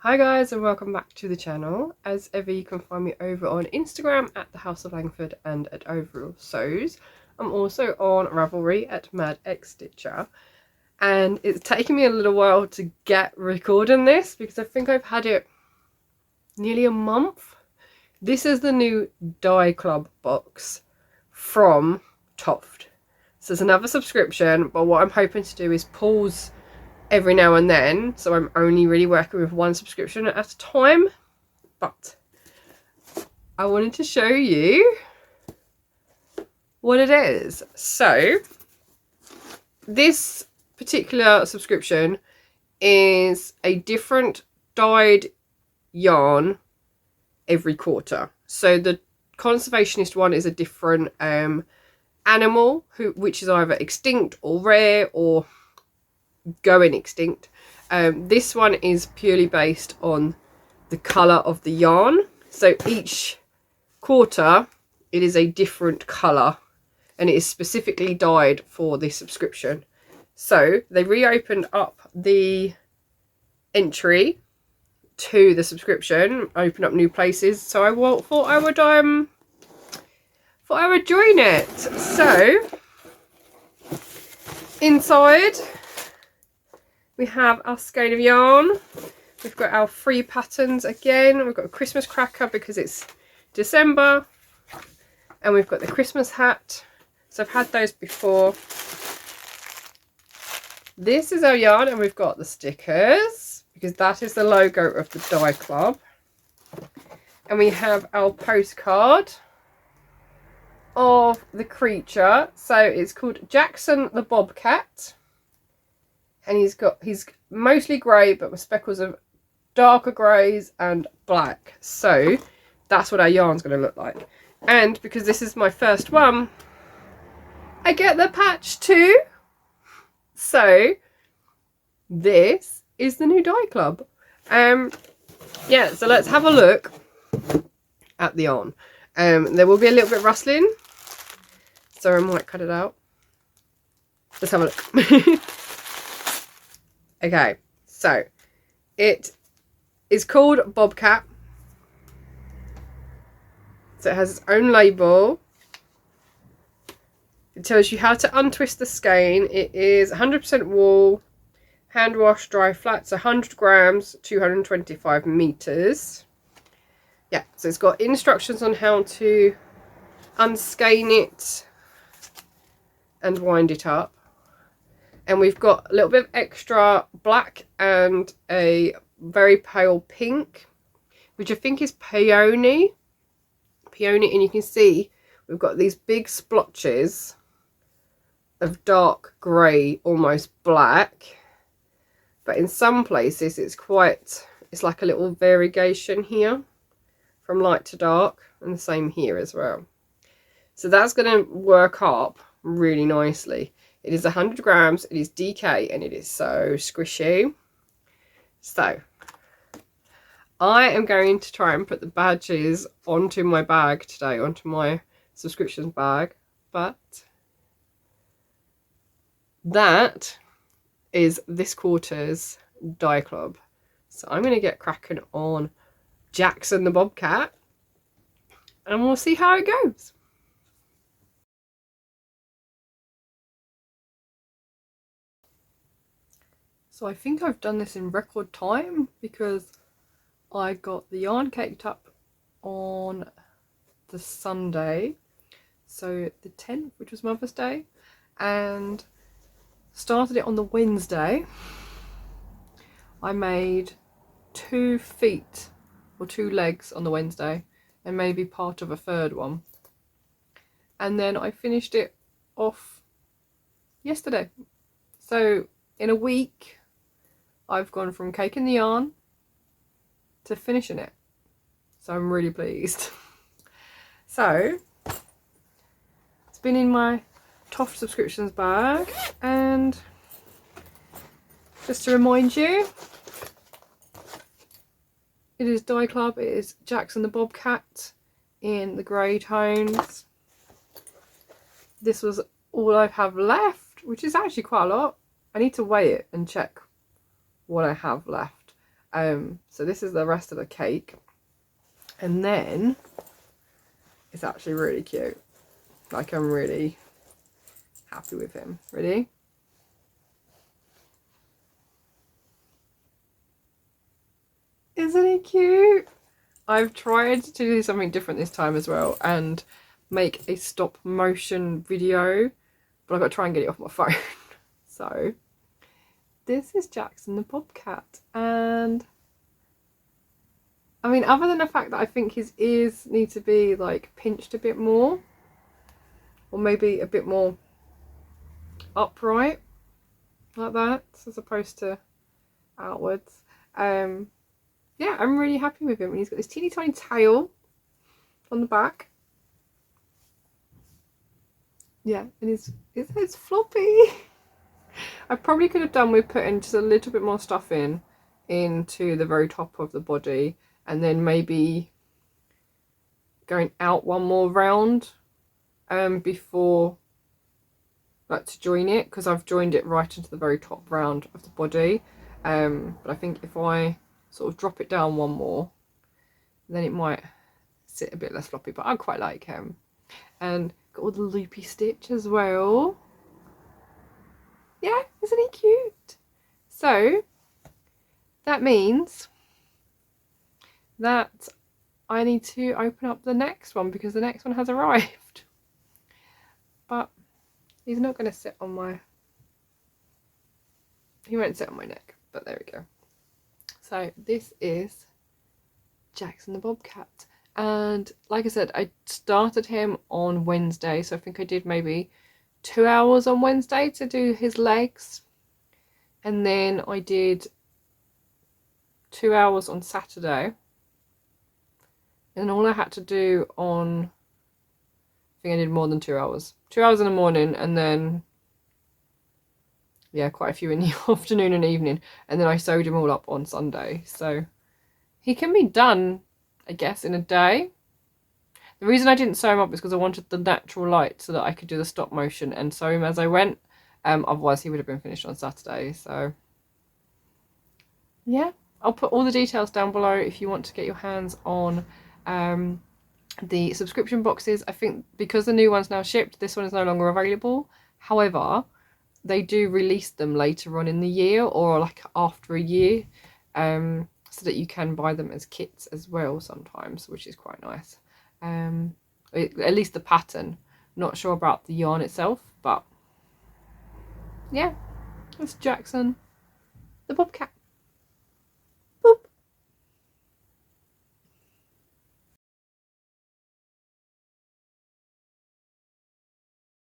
Hi guys, and welcome back to the channel. As ever, you can find me over on Instagram at the House of Langford and at Overall Sews. I'm also on Ravelry at Mad X Stitcher, and it's taken me a little while to get recording this because I think I've had it nearly a month. This is the new Die Club box from TOFT. So it's another subscription, but what I'm hoping to do is pause every now and then, so I'm only really working with one subscription at a time. But I wanted to show you what it is. So this particular subscription is a different dyed yarn every quarter. So the conservationist one is a different animal which is either extinct or rare or going extinct. This one is purely based on the colour of the yarn. So each quarter it is a different colour and it is specifically dyed for this subscription. So they reopened up the entry to the subscription, open up new places. So I thought I would join it. So inside we have our skein of yarn. We've got our free patterns again. We've got a Christmas cracker because it's December. And we've got the Christmas hat. So I've had those before. This is our yarn, and we've got the stickers because that is the logo of the Die Club. And we have our postcard of the creature. So it's called Jackson the Bobcat. And he's mostly grey, but with speckles of darker greys and black. So that's what our yarn's going to look like. And because this is my first one, I get the patch too. So this is the new Die Club. Yeah, so let's have a look at the yarn. There will be a little bit rustling, so I might cut it out. Let's have a look. Okay, so it is called Bobcat. So it has its own label. It tells you how to untwist the skein. It is 100% wool, hand wash, dry flats, 100 grams, 225 meters. Yeah, so it's got instructions on how to unskein it and wind it up. And we've got a little bit of extra black and a very pale pink, which I think is peony. And you can see we've got these big splotches of dark grey, almost black. But in some places it's like a little variegation here from light to dark, and the same here as well. So that's going to work up really nicely. It is 100 grams, it is DK, and it is so squishy. So I am going to try and put the badges onto my bag today, onto my subscriptions bag. But that is this quarter's Die Club. So I'm going to get cracking on Jackson the Bobcat, and we'll see how it goes. So I think I've done this in record time because I got the yarn caked up on the Sunday, so the 10th, which was Mother's Day, and started it on the Wednesday. I made 2 feet or 2 legs on the Wednesday and maybe part of a third one. And then I finished it off yesterday. So in a week, I've gone from caking the yarn to finishing it. So I'm really pleased. So it's been in my TOFT subscriptions bag, and just to remind you, it is Die Club, it is Jackson the Bobcat in the grey tones. This was all I have left, which is actually quite a lot. I need to weigh it and check what I have left. So this is the rest of the cake. And then it's actually really cute. Like, I'm really happy with him. Ready? Isn't he cute? I've tried to do something different this time as well and make a stop motion video, but I've got to try and get it off my phone. So this is Jackson the Bobcat, and I mean, other than the fact that I think his ears need to be like pinched a bit more, or maybe a bit more upright like that as opposed to outwards. Yeah, I'm really happy with him. And he's got this teeny tiny tail on the back. Yeah, and it's floppy. I probably could have done with putting just a little bit more stuff into the very top of the body, and then maybe going out one more round before, like, to join it, because I've joined it right into the very top round of the body. But I think if I sort of drop it down one more, then it might sit a bit less floppy, but I quite like him. And got all the loopy stitch as well. Yeah, isn't he cute? So that means that I need to open up the next one, because the next one has arrived. But he's not going to sit on my... He won't sit on my neck, but there we go. So this is Jackson the Bobcat. And like I said, I started him on Wednesday. So I think I did maybe 2 hours on Wednesday to do his legs. And then I did 2 hours on Saturday. And all I had to do on... I think I did more than 2 hours. 2 hours in the morning, and then... yeah, quite a few in the afternoon and evening, and then I sewed him all up on Sunday. So he can be done, I guess, in a day. The reason I didn't sew him up is because I wanted the natural light so that I could do the stop motion and sew him as I went. Otherwise he would have been finished on Saturday. So yeah, I'll put all the details down below if you want to get your hands on the subscription boxes. I think because the new one's now shipped, this one is no longer available. However, they do release them later on in the year, or like after a year, so that you can buy them as kits as well sometimes, which is quite nice. At least the pattern. Not sure about the yarn itself, but yeah, that's Jackson the Bobcat.